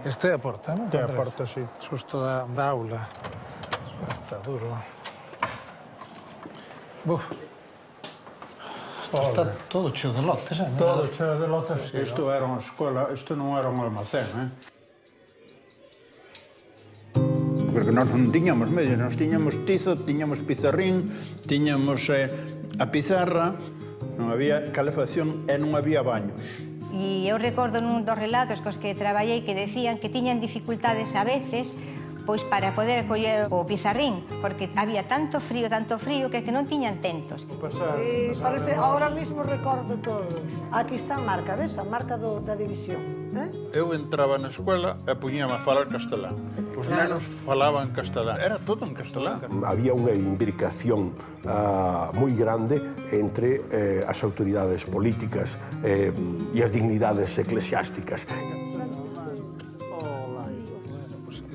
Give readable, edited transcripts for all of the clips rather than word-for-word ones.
Esta é a porta, non? É a porta, sí. Susto da aula. Está duro. Buf. Isto está todo cheo de lotes, eh? Todo cheo de lotes. Isto era unha escola, isto non era un almacén, Porque nós non tiñamos medios, nós tiñamos tizo, tiñamos pizarrín, tiñamos a pizarra, non había calefacción e non había baños. E eu recordo nun dos relatos cos que traballei que decían que tiñan dificultades a veces pois para poder coller o pizarrín, porque había tanto frío que non tiñan tentos. Sí, parece, ahora mismo recordo todo. Aquí está a marca, ves? A marca da división. Eu entraba na escola e puñame a falar castelán. Os nenos falaban castelán. Era todo en castelán. Había unha imbricación moi grande entre as autoridades políticas e as dignidades eclesiásticas.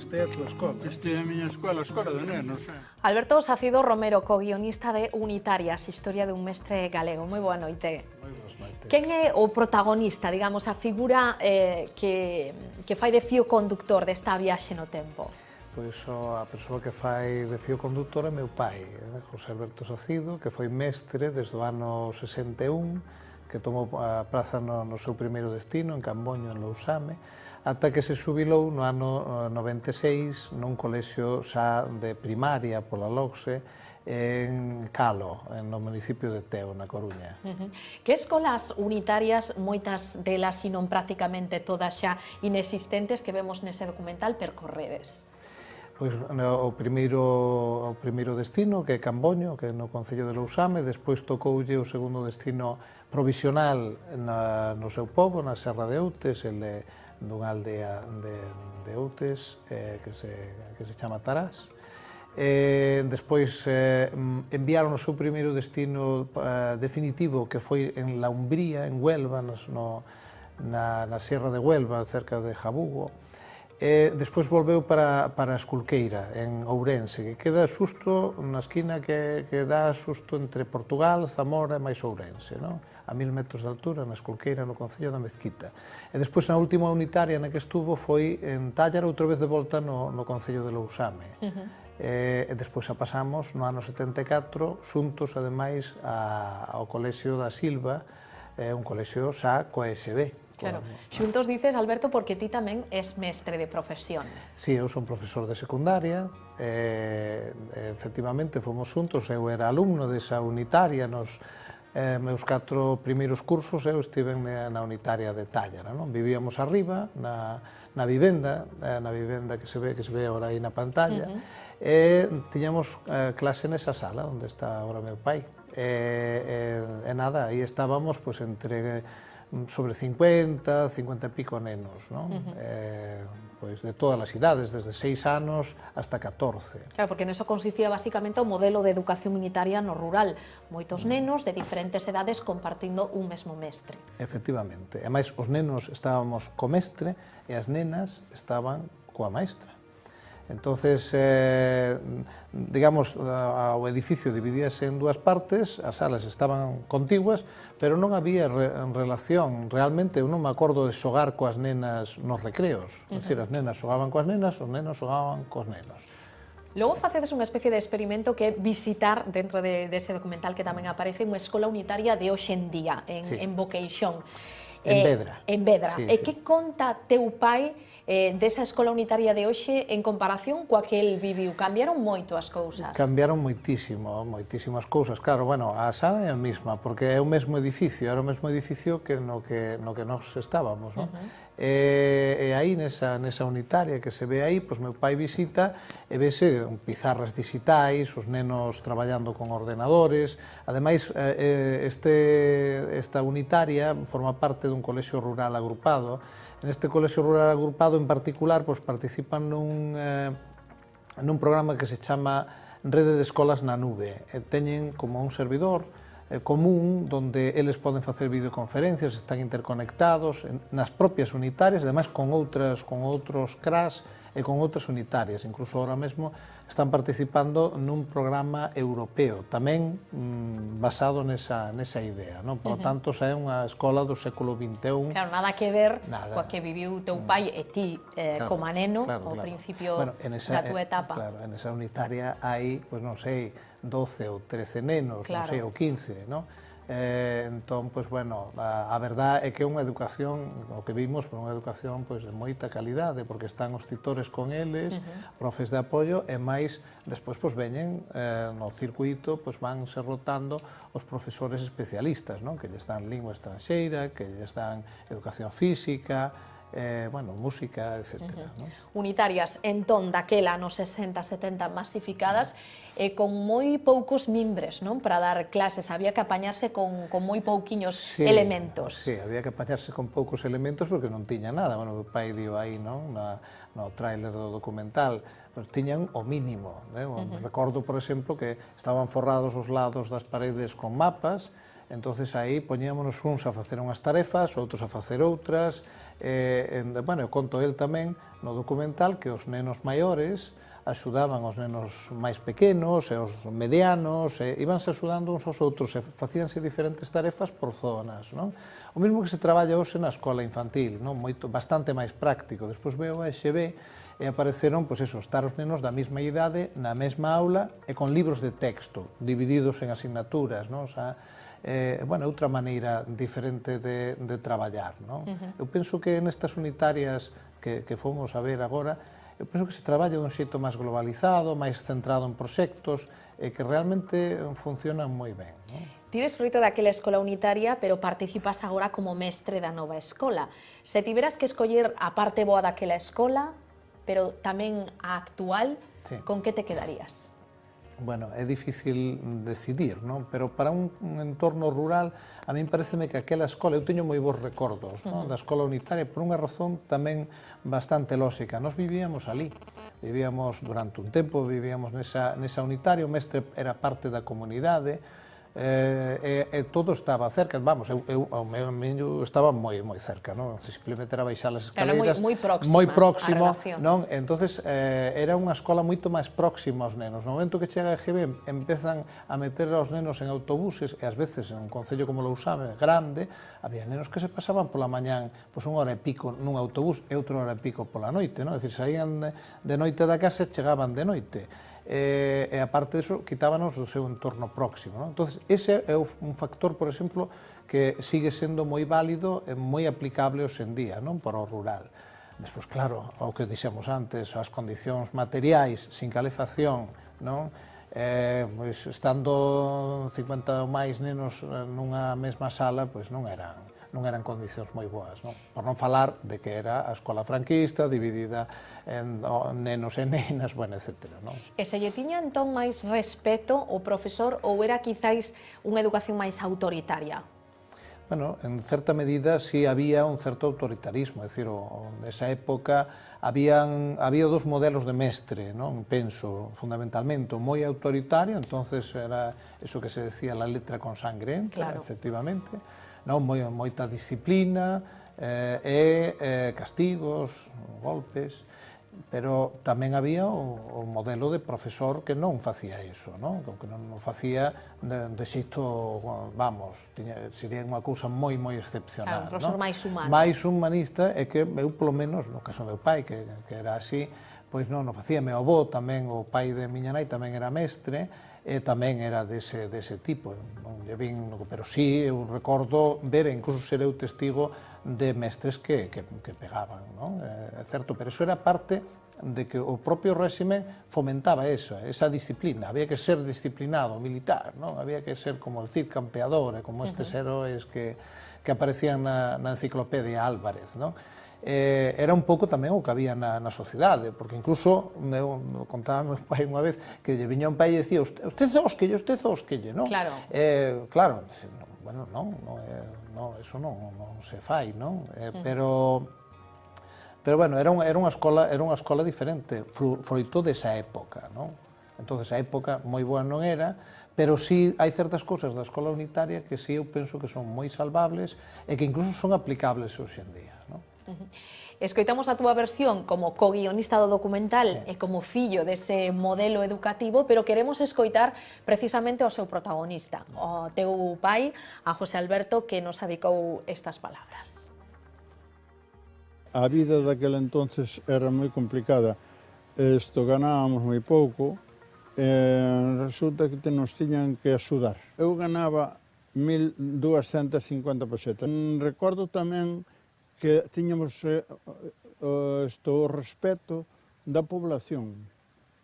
Esta é a túa escola. Esta é a miña escola de nenos. Alberto Sacido Romero, co-guionista de Unitarias, historia dun mestre galego. Moi boa noite. Moi boas noites. Quen é o protagonista, digamos, a figura que fai de fío conductor desta viaxe no tempo? Pois a persoa que fai de fío conductor é meu pai, José Alberto Sacido, que foi mestre desde o ano 61, que tomou a praza no seu primeiro destino, en Camboño, en Lousame, ata que se xubilou no ano 96 nun colexio xa de primaria pola LOCSE en Calo, no municipio de Teo, na Coruña. Que escolas unitarias, moitas delas, e non prácticamente todas xa inexistentes, que vemos nese documental, percorredes? Pois o primeiro destino, que é Camboño, que é no concello de Lousame, despois tocoulle o segundo destino provisional no seu pobo, na Serra de Outes, dunha aldea de Outes que se chama Tarás. Despois enviaron o seu primeiro destino definitivo, que foi en La Umbría, en Huelva, na Serra de Huelva, cerca de Jabugo. Despois volveu para a Esculqueira, en Ourense, que queda xusto na esquina que dá xusto entre Portugal, Zamora e máis Ourense, a 1000 metros de altura, na Esculqueira, no concello da Mezquita. E despois, na última unitaria na que estuvo, foi en Tállara, outra vez de volta no concello de Lousame. E despois a pasamos no ano 74, xuntos, ademais, ao colexio da Silva, un colexio xa coa ESB. Claro. Xuntos dices, Alberto, porque ti tamén és mestre de profesión. Sí, eu son profesor de secundaria, efectivamente fomos xuntos, eu era alumno desa unitaria, nos meus 4 primeiros cursos eu estive na unitaria de Tállara, vivíamos arriba, na vivenda que se ve agora aí na pantalla, e tiñamos clase nesa sala onde está agora meu pai, e nada, aí estábamos entre sobre 50 e pico nenos, pois de todas as idades, desde 6 anos hasta 14. Claro, porque neso consistía basicamente o modelo de educación unitaria no rural. Moitos nenos de diferentes edades compartindo un mesmo mestre. Efectivamente. E máis, os nenos estábamos co mestre e as nenas estaban coa maestra. Entonces, digamos, o edificio dividíase en dúas partes, as salas estaban contiguas, pero non había relación. Realmente, eu non me acordo de xogar coas nenas nos recreos. É dicir, as nenas xogaban coas nenas, os nenos xogaban cos nenos. Logo facedes unha especie de experimento que é visitar, dentro dese documental que tamén aparece, unha escola unitaria de hoxe en día, en Boqueixón. En Vedra. En Vedra. Sí, E sí. que conta teu pai desa escola unitaria de hoxe en comparación coa que el viviu? Cambiaron moito as cousas? Cambiaron moitísimas cousas. Claro, bueno, a sala é a mesma, porque é o mesmo edificio, era o mesmo edificio que no que nós estábamos, non? E aí, nesa unitaria que se ve aí, pois meu pai visita e vese pizarras digitais, os nenos traballando con ordenadores. Ademais, esta unitaria forma parte dun colexio rural agrupado. En este colexio rural agrupado, en particular, pois participan nun programa que se chama Rede de Escolas na Nube. Teñen como un servidor común, donde eles poden facer videoconferencias, están interconectados nas propias unitarias, ademais con outros CRAs e con outras unitarias. Incluso ahora mesmo están participando nun programa europeo, tamén basado nesa idea, non? Por lo tanto, xa é unha escola do século XXI. Claro, nada que ver coa que viviu teu pai e ti como neno ao principio da túa etapa. Claro, en esa unitaria hai, pois non sei, 12 ou 13 nenos, non sei, ou 15, non? Entón, pois, bueno, a verdade é que é unha educación, o que vimos, unha educación pois, de moita calidade, porque están os titores con eles, profes de apoio, e máis, despois, pois, veñen no circuito, pois, van se rotando os profesores especialistas, non? Que lles dan lingua estranxeira, que lles dan educación física, bueno, música, etc. Unitarias, entón, daquela, nos 60-70 masificadas, e con moi poucos mimbres, non? Para dar clases, había que apañarse con moi pouquiños elementos. Sí, había que apañarse con poucos elementos porque non tiña nada. Bueno, o pai dio aí, non? No tráiler do documental, pues, tiñan o mínimo. Recordo, por exemplo, que estaban forrados os lados das paredes con mapas, entonces aí poñíamonos uns a facer unhas tarefas, outros a facer outras. Bueno, eu conto el tamén no documental que os nenos maiores axudaban os nenos máis pequenos e os medianos, íbanse axudando uns aos outros e facíanse diferentes tarefas por zonas, non? O mesmo que se traballa hoxe na escola infantil, non? Bastante máis práctico. Despois veo a EXB e apareceron, pois eso, estar os nenos da mesma idade na mesma aula e con libros de texto, divididos en asignaturas, non? O sea, bueno, outra maneira diferente de traballar, non? Eu penso que nestas unitarias que fomos a ver agora, eu penso que se traballa dun xeito máis globalizado, máis centrado en proxectos, e que realmente funcionan moi ben, non? Tires froito daquela escola unitaria, pero participas agora como mestre da nova escola. Se tiveras que escoller a parte boa daquela escola, pero tamén a actual, con que te quedarías? Bueno, é difícil decidir, non? Pero para un entorno rural, a min pareceme que aquela escola, eu teño moi bons recordos, non? Da escola unitaria, por unha razón tamén bastante lóxica. Nos vivíamos ali, vivíamos durante un tempo, vivíamos nesa unitaria, o mestre era parte da comunidade, e todo estaba cerca, vamos, ao meu estaba moi cerca, non? Simplemente era baixar as escaleiras, moi próximo, non? Entonces era unha escola moito máis próxima aos nenos. No momento que chega a EGB, empezan a meter aos nenos en autobuses, e ás veces en un concello como Lousame, grande, había nenos que se pasaban pola mañán, pois unha hora e pico nun autobús e outra hora e pico pola noite, non? É dicir, saían de noite da casa e chegaban de noite. E aparte disso, quitábanos do seu entorno próximo, non? Entón, ese é un factor, por exemplo, que sigue sendo moi válido e moi aplicable hoxe en día, non? Para o rural. Despois, claro, o que dixemos antes, as condicións materiais, sin calefacción, non? Pois, estando 50 ou máis nenos nunha mesma sala, pois non eran condicións moi boas, non? Por non falar de que era a escola franquista, dividida en nenos e nenas, bueno, etc. Non? E se lle tiña entón máis respeto o profesor ou era quizáis unha educación máis autoritaria? Bueno, en certa medida sí había un certo autoritarismo, é dicir, nesa época había dos modelos de mestre, non? Penso, fundamentalmente, o moi autoritario, entonces era eso que se decía la letra con sangre entra, efectivamente, non? Moita disciplina e castigos, golpes, pero tamén había o modelo de profesor que non facía iso, non? Que non facía de xeito, vamos, sería unha cousa moi excepcional. Claro, un profesor máis humano. Máis humanista, e que eu, polo menos, no caso do meu pai, que era así, pois non facía. Meu avó tamén, o pai de miña nai, tamén era mestre, e tamén era dese tipo, non lle vin, pero sí, eu recordo ver, e incluso ser eu testigo de mestres que pegaban, non? É certo, pero iso era parte de que o propio réxime fomentaba esa disciplina, había que ser disciplinado, militar, non? Había que ser como el Cid campeador, como estes heróis que aparecían na enciclopedia Álvarez, non? Era un pouco tamén o que había na sociedade, porque incluso, eu contaba meu pai unha vez, que lle viña un pai e dicía, usted zosquelle, non? Claro. Claro, bueno, non, eso non se fai, non? Pero bueno, era unha escola diferente, froito desa época, non? Entón, a época moi boa non era, pero sí hai certas cousas da escola unitaria que sí eu penso que son moi salvables e que incluso son aplicables hoxe en día, non? Escoitamos a túa versión como co-guionista do documental e como fillo dese modelo educativo, pero queremos escoitar precisamente o seu protagonista, o teu pai, a José Alberto, que nos adicou estas palabras. A vida daquela entonces era moi complicada. Ganábamos moi pouco, resulta que nos tiñan que axudar. Eu ganaba 1.250 pesetas. Recordo tamén que tiñamos o respeto da población,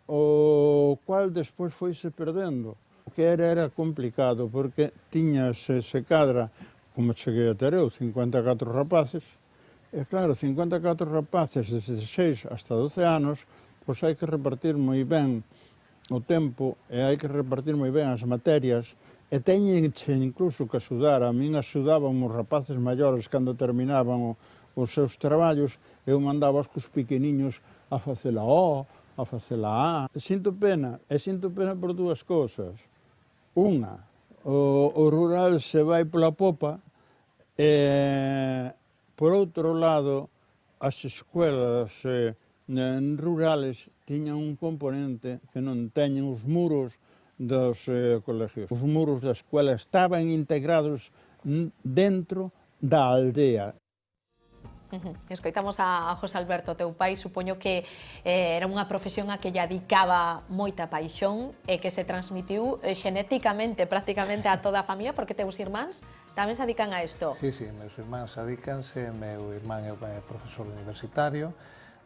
o cual despois foise perdendo. O que era complicado, porque tiñas ese cadra, como cheguei a ter eu, 54 rapaces, e claro, 54 rapaces de 16 hasta 12 anos, pois hai que repartir moi ben o tempo e hai que repartir moi ben as materias, e teñenche incluso que axudar. A min axudaban os rapaces maiores cando terminaban os seus traballos, eu mandaba cos pequeniños a facer a O, a facer a A. Sinto pena por dúas cousas. Unha, o rural se vai pola popa, e, por outro lado, as escuelas rurales tiñan un componente que non teñen os muros dos colegios. Os muros da escuela estaban integrados dentro da aldea. Escoitamos a José Alberto, teu pai, supoño que era unha profesión a que lle adicaba moita paixón e que se transmitiu xenéticamente prácticamente a toda a familia, porque teus irmáns tamén se adican a isto. Sí, meus irmáns adícanse, meu irmán é profesor universitario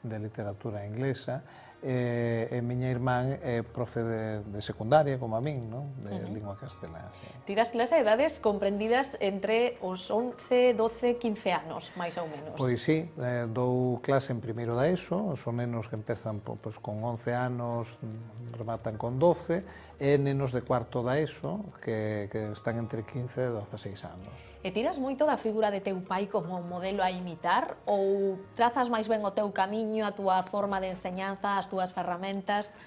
de literatura inglesa, e miña irmán é profe de secundaria, como a min, non? De lingua castelá. Ti das clases a edades comprendidas entre os 11, 12, 15 anos, máis ou menos. Pois sí, dou clase en primeiro da ESO, son nenos que empezan con 11 anos, rematan con 12, e nenos de cuarto da ESO, que están entre 15 e 16 anos. E tiras moito da figura de teu pai como modelo a imitar, ou trazas máis ben o teu camiño, a túa forma de enseñanza, as túas ferramentas?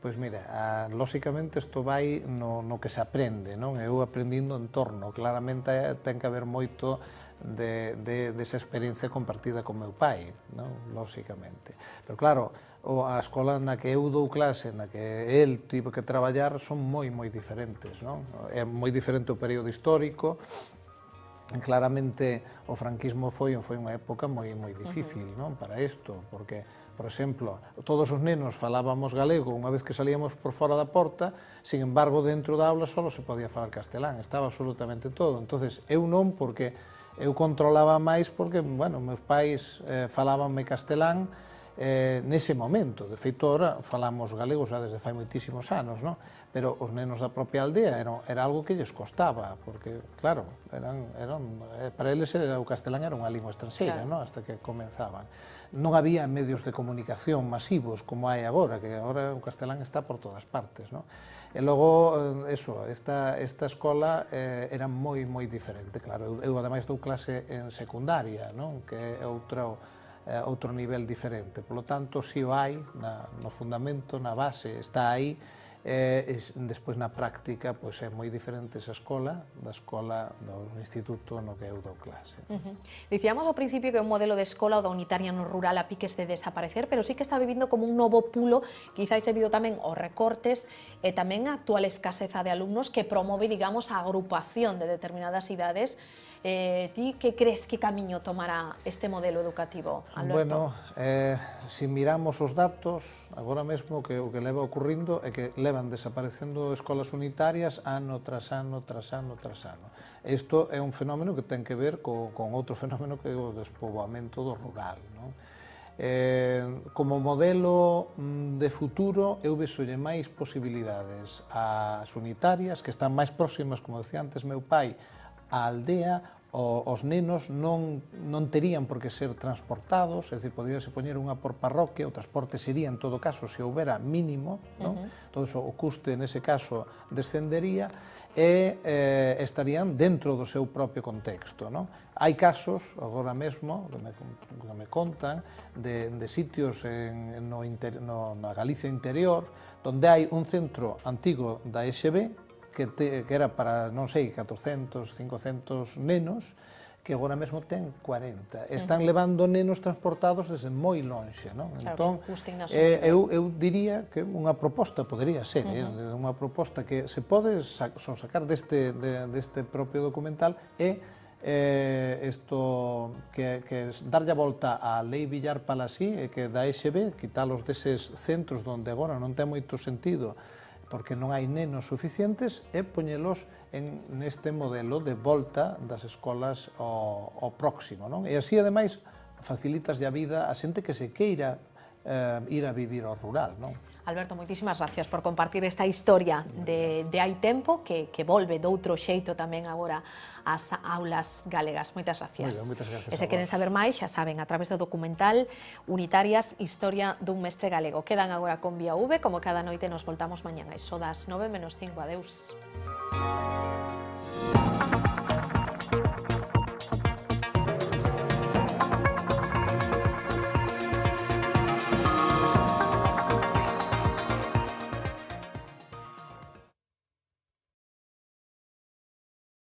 Pois mira, lóxicamente isto vai no que se aprende, non? Eu aprendindo en torno, claramente ten que haber moito desa experiencia compartida con meu pai, non? Lóxicamente. Pero claro, a escola na que eu dou clase, na que el tivo que traballar, son moi diferentes, non? É moi diferente o período histórico. Claramente o franquismo foi unha época moi difícil, non? Para isto, porque, por exemplo, todos os nenos falábamos galego unha vez que salíamos por fora da porta, sin embargo, dentro da aula só se podía falar castelán, estaba absolutamente todo. Entonces, eu non, porque eu controlaba máis, porque, bueno, meus pais falábanme castelán nese momento. De feito, ahora falamos galego xa desde fai moitísimos anos, non? Pero os nenos da propia aldea era algo que lles costaba, porque, claro, para eles o castelán era unha lingua estranxeira, non? Hasta que comenzaban. Non había medios de comunicación masivos como hai agora, que agora o castelán está por todas partes, non? E logo, esta escola era moi diferente, claro. Eu ademais dou clase en secundaria, non? Que é outro nivel diferente. Por lo tanto, si o hai no fundamento, na base, está aí, despois na práctica é moi diferente esa escola da escola do instituto no que eu dou clase. Dicíamos ao principio que é un modelo de escola o da unitaria no rural a piques de desaparecer, pero sí que está vivindo como un novo pulo, quizáis debido tamén aos recortes e tamén a actual escaseza de alumnos que promove, digamos, a agrupación de determinadas idades. Ti que crees que camiño tomará este modelo educativo, Alberto? Bueno, se miramos os datos, agora mesmo o que leva ocurrindo é que levan desaparecendo escolas unitarias ano tras ano. Isto é un fenómeno que ten que ver con outro fenómeno que é o despoboamento do rural, non? Como modelo de futuro, eu vexolle máis posibilidades ás unitarias, que están máis próximas, como decía antes meu pai, a aldea. Os nenos non terían por que ser transportados, é dicir, podíase poñer unha por parroquia, o transporte sería, en todo caso, se houbera mínimo, non? Todo iso, o custe, nese caso, descendería, e estarían dentro do seu propio contexto, non? Hai casos, agora mesmo, que me contan, de sitios na Galicia interior, onde hai un centro antigo da EXB, que era para, non sei, 400, 500 nenos, que agora mesmo ten 40. Están levando nenos transportados desde moi lonxe, non? Entón, eu diría que unha proposta podería ser, unha proposta que se pode sacar deste propio documental é isto que darlle a volta á Lei Villar Palasí e que da EXB, quitalos deses centros onde agora non ten moito sentido porque non hai nenos suficientes, e poñelos neste modelo de volta das escolas ao próximo, non? E así, ademais, facilitas a vida a xente que se queira ir a vivir ao rural, non? Alberto, moitísimas gracias por compartir esta historia de hai tempo que volve doutro xeito tamén agora ás aulas galegas. Moitas gracias. Moitas gracias. E se queren saber máis, xa saben, a través do documental Unitarias, Historia dun mestre galego. Quedan agora con Vía V, como cada noite nos voltamos mañán a iso das 9:05. Adeus.